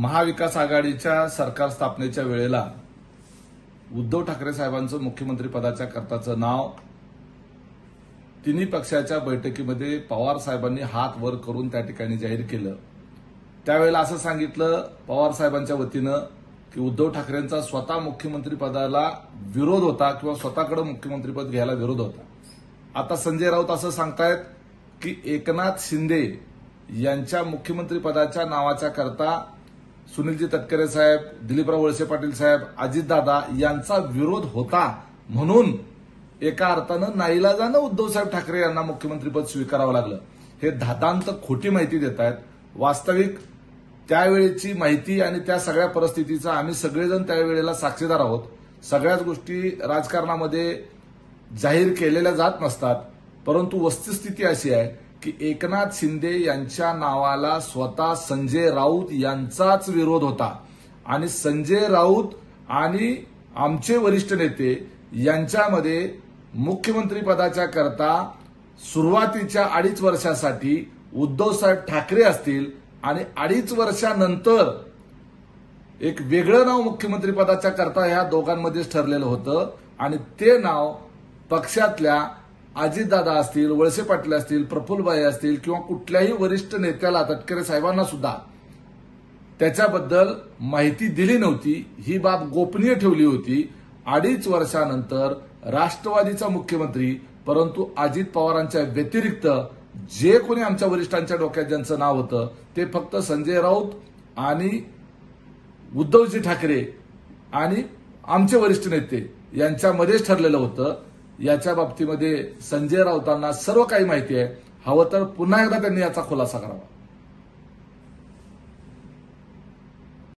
महाविकास आघाडीच्या सरकार स्थापनेच्या वेळेला उद्धव ठाकरे साहेबांचं मुख्यमंत्री पदाच्या करताचं नाव तिन्ही पक्षाच्या बैठकीमध्ये पवार साहेबांनी हात वर करून त्या ठिकाणी जाहीर केलं। त्यावेळेला असं सांगितलं पवार साहेबांच्या वतीनं की उद्धव ठाकरेंचा स्वतः मुख्यमंत्री पदाला विरोध होता किंवा स्वतःकडे मुख्यमंत्रीपद घ्यायला विरोध होता। आता संजय राऊत असं सांगतायत की एकनाथ शिंदे यांच्या मुख्यमंत्री पदाच्या नावाच्या करता सुनीलजी तटकरे साहेब, दिलीपराव वळसे पाटील साहेब, अजितदादा यांचा विरोध होता म्हणून एका अर्थानं नाईलाजानं उद्धव साहेब ठाकरे यांना मुख्यमंत्रीपद स्वीकारावं लागलं। हे धादांत खोटी माहिती देत आहेत। वास्तविक त्यावेळेची माहिती आणि त्या सगळ्या परिस्थितीचा आम्ही सगळेजण त्यावेळेला साक्षीदार आहोत। सगळ्याच गोष्टी राजकारणामध्ये जाहीर केलेल्या जात नसतात, परंतु वस्तुस्थिती अशी आहे की एकनाथ शिंदे यांच्या नावाला स्वतः संजय राऊत यांचाच विरोध होता आणि संजय राऊत आणि आमचे वरिष्ठ नेते यांच्यामध्ये मुख्यमंत्री पदाच्या करता सुरुवातीच्या 2.5 वर्षासाठी उद्धव साहेब ठाकरे असतील आणि 2.5 वर्षानंतर एक वेगळं नाव मुख्यमंत्री पदाच्या करता ह्या दोघांमध्येच ठरलेलं होतं आणि ते नाव पक्षातल्या अजितदादा असतील, वळसे पाटील असतील, प्रफुल्लभाई असतील किंवा कुठल्याही वरिष्ठ नेत्याला तटकरे साहेबांना सुद्धा त्याच्याबद्दल माहिती दिली नव्हती। ही बाब गोपनीय ठेवली होती। 2.5 वर्षानंतर राष्ट्रवादीचा मुख्यमंत्री परंतु अजित पवारांच्या व्यतिरिक्त जे कोणी आमच्या वरिष्ठांच्या डोक्यात ज्यांचं नाव होतं ते फक्त संजय राऊत आणि उद्धवजी ठाकरे आणि आमचे वरिष्ठ नेते यांच्यामध्येच ठरलेलं होतं। याच्या बाबतीमध्ये संजय राऊतांना सर्व काही माहिती आहे। हवं तर पुन्हा एकदा त्यांनी याचा खुलासा करावा।